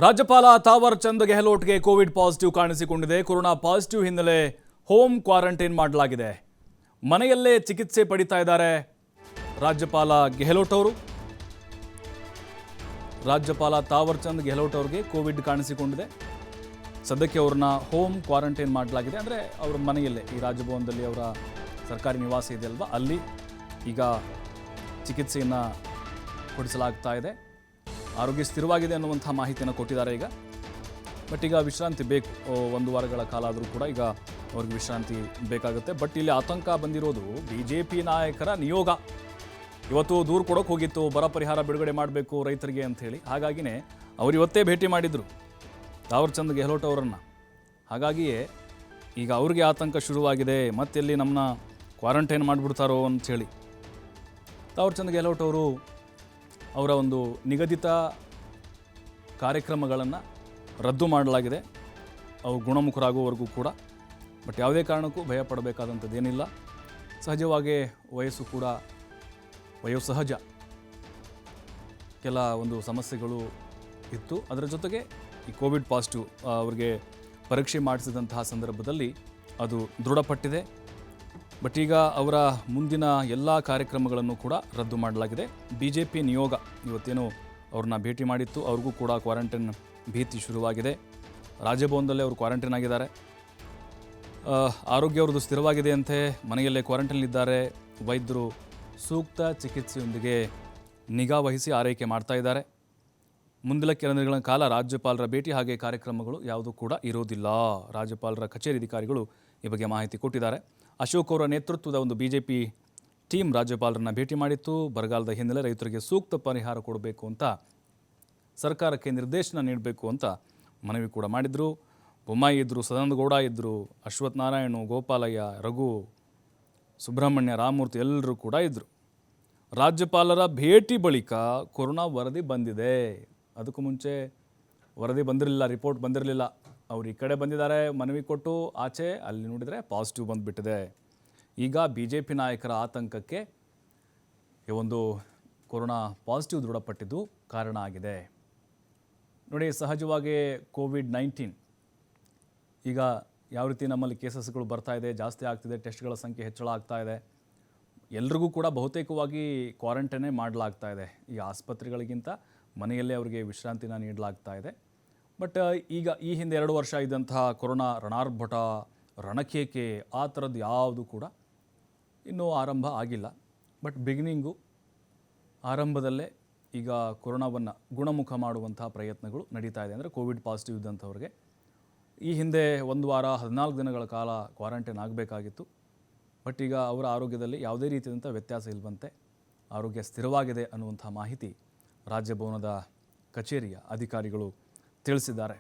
ರಾಜ್ಯಪಾಲ Thawar Chand ಗೆಹ್ಲೋಟ್ಗೆ Covid positive ಕಾಣಿಸಿಕೊಂಡಿದೆ. Corona positive ಹಿನ್ನೆಲೆ ಹೋಮ್ ಕ್ವಾರಂಟೈನ್ ಮಾಡಲಾಗಿದೆ. ಮನೆಯಲ್ಲೇ ಚಿಕಿತ್ಸೆ ಪಡಿತಾ ಇದ್ದಾರೆ ರಾಜ್ಯಪಾಲ ಗೆಹ್ಲೋಟ್ ಅವರು. ರಾಜ್ಯಪಾಲ ತಾವರ್ ಚಂದ್ ಗೆಹ್ಲೋಟ್ ಅವರಿಗೆ ಕೋವಿಡ್ ಕಾಣಿಸಿಕೊಂಡಿದೆ. ಸದ್ಯಕ್ಕೆ ಅವ್ರನ್ನ ಹೋಮ್ ಕ್ವಾರಂಟೈನ್ ಮಾಡಲಾಗಿದೆ. ಅಂದರೆ ಅವರ ಮನೆಯಲ್ಲೇ ಈ ರಾಜಭವನದಲ್ಲಿ ಅವರ ಸರ್ಕಾರಿ ನಿವಾಸ ಇದೆಯಲ್ವಾ, ಅಲ್ಲಿ ಈಗ ಚಿಕಿತ್ಸೆಯನ್ನು ಕೊಡಿಸಲಾಗ್ತಾ ಇದೆ. ಆರೋಗ್ಯ ಸ್ಥಿರವಾಗಿದೆ ಅನ್ನುವಂಥ ಮಾಹಿತಿಯನ್ನು ಕೊಟ್ಟಿದ್ದಾರೆ ಈಗ. ಬಟ್ ಈಗ ವಿಶ್ರಾಂತಿ ಬೇಕು, 1 ವಾರಗಳ ಕಾಲ ಆದರೂ ಕೂಡ ಈಗ ಅವ್ರಿಗೆ ವಿಶ್ರಾಂತಿ ಬೇಕಾಗುತ್ತೆ. ಬಟ್ ಇಲ್ಲಿ ಆತಂಕ ಬಂದಿರೋದು BJP ನಾಯಕರ ನಿಯೋಗ. ಇವತ್ತು ದೂರು ಕೊಡೋಕೆ ಹೋಗಿತ್ತು, ಬರ ಪರಿಹಾರ ಬಿಡುಗಡೆ ಮಾಡಬೇಕು ರೈತರಿಗೆ ಅಂಥೇಳಿ. ಹಾಗಾಗಿನೇ ಅವರು ಇವತ್ತೇ ಭೇಟಿ ಮಾಡಿದರು ತಾವರ್ ಚಂದ್ ಗೆಹ್ಲೋಟ್ ಅವರನ್ನು. ಹಾಗಾಗಿಯೇ ಈಗ ಅವ್ರಿಗೆ ಆತಂಕ ಶುರುವಾಗಿದೆ, ಮತ್ತೆಲ್ಲಿ ನಮ್ಮನ್ನ ಕ್ವಾರಂಟೈನ್ ಮಾಡಿಬಿಡ್ತಾರೋ ಅಂಥೇಳಿ. ತಾವರ್ ಚಂದ್ ಗೆಹ್ಲೋಟ್ ಅವರು ಅವರ ಒಂದು ನಿಗದಿತ ಕಾರ್ಯಕ್ರಮಗಳನ್ನು ರದ್ದು ಮಾಡಲಾಗಿದೆ, ಅವರು ಗುಣಮುಖರಾಗುವವರೆಗೂ ಕೂಡ. ಬಟ್ ಯಾವುದೇ ಕಾರಣಕ್ಕೂ ಭಯ ಪಡಬೇಕಾದಂಥದ್ದೇನಿಲ್ಲ. ಸಹಜವಾಗಿ ವಯೋಸಹಜ ಕೆಲ ಒಂದು ಸಮಸ್ಯೆಗಳು ಇತ್ತು. ಅದರ ಜೊತೆಗೆ ಈ ಕೋವಿಡ್ ಪಾಸಿಟಿವ್ ಅವರಿಗೆ ಪರೀಕ್ಷೆ ಮಾಡಿಸಿದಂತಹ ಸಂದರ್ಭದಲ್ಲಿ ಅದು ದೃಢಪಟ್ಟಿದೆ. ಬಟ್ ಈಗ ಅವರ ಮುಂದಿನ ಎಲ್ಲ ಕಾರ್ಯಕ್ರಮಗಳನ್ನು ಕೂಡ ರದ್ದು ಮಾಡಲಾಗಿದೆ. BJP ನಿಯೋಗ ಇವತ್ತೇನು ಅವ್ರನ್ನ ಭೇಟಿ ಮಾಡಿತ್ತು, ಅವ್ರಿಗೂ ಕೂಡ ಕ್ವಾರಂಟೈನ್ ಭೀತಿ ಶುರುವಾಗಿದೆ. ರಾಜಭವನದಲ್ಲೇ ಅವರು ಕ್ವಾರಂಟೈನ್ ಆಗಿದ್ದಾರೆ. ಆರೋಗ್ಯ ಅವ್ರದ್ದು ಸ್ಥಿರವಾಗಿದೆ ಅಂತೆ, ಮನೆಯಲ್ಲೇ ಕ್ವಾರಂಟೈನಲ್ಲಿದ್ದಾರೆ. ವೈದ್ಯರು ಸೂಕ್ತ ಚಿಕಿತ್ಸೆಯೊಂದಿಗೆ ನಿಗಾ ವಹಿಸಿ ಆರೈಕೆ ಮಾಡ್ತಾ ಇದ್ದಾರೆ. ಮುಂದಿನ ಕೆಲ ದಿನಗಳ ಕಾಲ ರಾಜ್ಯಪಾಲರ ಭೇಟಿ ಹಾಗೆ ಕಾರ್ಯಕ್ರಮಗಳು ಯಾವುದೂ ಕೂಡ ಇರೋದಿಲ್ಲ. ರಾಜ್ಯಪಾಲರ ಕಚೇರಿ ಅಧಿಕಾರಿಗಳು ಈ ಬಗ್ಗೆ ಮಾಹಿತಿ ಕೊಟ್ಟಿದ್ದಾರೆ. ಅಶೋಕ್ ಅವರ ನೇತೃತ್ವದ ಒಂದು BJP ಟೀಮ್ ರಾಜ್ಯಪಾಲರನ್ನ ಭೇಟಿ ಮಾಡಿತ್ತು. ಬರಗಾಲದ ಹಿನ್ನೆಲೆ ರೈತರಿಗೆ ಸೂಕ್ತ ಪರಿಹಾರ ಕೊಡಬೇಕು ಅಂತ, ಸರ್ಕಾರಕ್ಕೆ ನಿರ್ದೇಶನ ನೀಡಬೇಕು ಅಂತ ಮನವಿ ಕೂಡ ಮಾಡಿದರು. ಬೊಮ್ಮಾಯಿ ಇದ್ದರು, ಸದಾನಂದ ಗೌಡ ಇದ್ದರು, ಅಶ್ವಥ್ ನಾರಾಯಣ, ಗೋಪಾಲಯ್ಯ, ರಘು, ಸುಬ್ರಹ್ಮಣ್ಯ, ರಾಮಮೂರ್ತಿ ಎಲ್ಲರೂ ಕೂಡ ಇದ್ದರು. ರಾಜ್ಯಪಾಲರ ಭೇಟಿ ಬಳಿಕ ಕೊರೋನಾ ವರದಿ ಬಂದಿದೆ. ಅದಕ್ಕೂ ಮುಂಚೆ ವರದಿ ಬಂದಿರಲಿಲ್ಲ, ರಿಪೋರ್ಟ್ ಬಂದಿರಲಿಲ್ಲ. ಅವರು ಈ ಕಡೆ ಬಂದಿದ್ದಾರೆ ಮನವಿ ಕೊಟ್ಟು, ಆಚೆ ಅಲ್ಲಿ ನೋಡಿದರೆ ಪಾಸಿಟಿವ್ ಬಂದುಬಿಟ್ಟಿದೆ. ಈಗ BJP ನಾಯಕರ ಆತಂಕಕ್ಕೆ ಈ ಒಂದು ಕೊರೋನಾ ಪಾಸಿಟಿವ್ ದೃಢಪಟ್ಟಿದ್ದು ಕಾರಣ ಆಗಿದೆ. ನೋಡಿ, ಸಹಜವಾಗಿ COVID-19 ಈಗ ಯಾವ ರೀತಿ ನಮ್ಮಲ್ಲಿ ಕೇಸಸ್ಗಳು ಬರ್ತಾ ಇದೆ, ಜಾಸ್ತಿ ಆಗ್ತಿದೆ, ಟೆಸ್ಟ್ಗಳ ಸಂಖ್ಯೆ ಹೆಚ್ಚಳ ಆಗ್ತಾ ಇದೆ. ಎಲ್ರಿಗೂ ಕೂಡ ಬಹುತೇಕವಾಗಿ ಕ್ವಾರಂಟೈನೇ ಮಾಡಲಾಗ್ತಾ ಇದೆ. ಈ ಆಸ್ಪತ್ರೆಗಳಿಗಿಂತ ಮನೆಯಲ್ಲೇ ಅವರಿಗೆ ವಿಶ್ರಾಂತಿನ ನೀಡಲಾಗ್ತಾ ಇದೆ. ಬಟ್ ಈಗ ಈ ಹಿಂದೆ 2 ವರ್ಷ ಇದ್ದಂತಹ ಕೊರೋನಾ ರಣಾರ್ಭಟ, ರಣಕೇಕೆ ಆ ಥರದ್ದು ಯಾವುದು ಕೂಡ ಇನ್ನೂ ಆರಂಭ ಆಗಿಲ್ಲ. ಬಟ್ ಆರಂಭದಲ್ಲೇ ಈಗ ಕೊರೋನಾವನ್ನು ಗುಣಮುಖ ಮಾಡುವಂತಹ ಪ್ರಯತ್ನಗಳು ನಡೀತಾ ಇದೆ. ಅಂದರೆ ಕೋವಿಡ್ ಪಾಸಿಟಿವ್ ಇದ್ದಂಥವ್ರಿಗೆ ಈ ಹಿಂದೆ 1 ವಾರ 14 ದಿನಗಳ ಕಾಲ ಕ್ವಾರಂಟೈನ್ ಆಗಬೇಕಾಗಿತ್ತು. ಬಟ್ ಈಗ ಅವರ ಆರೋಗ್ಯದಲ್ಲಿ ಯಾವುದೇ ರೀತಿಯಾದಂಥ ವ್ಯತ್ಯಾಸ ಇಲ್ಲವಂತೆ, ಆರೋಗ್ಯ ಸ್ಥಿರವಾಗಿದೆ ಅನ್ನುವಂಥ ಮಾಹಿತಿ ರಾಜ್ಯಭವನದ ಕಚೇರಿಯ ಅಧಿಕಾರಿಗಳು ತಿಳಿಸಿದ್ದಾರೆ.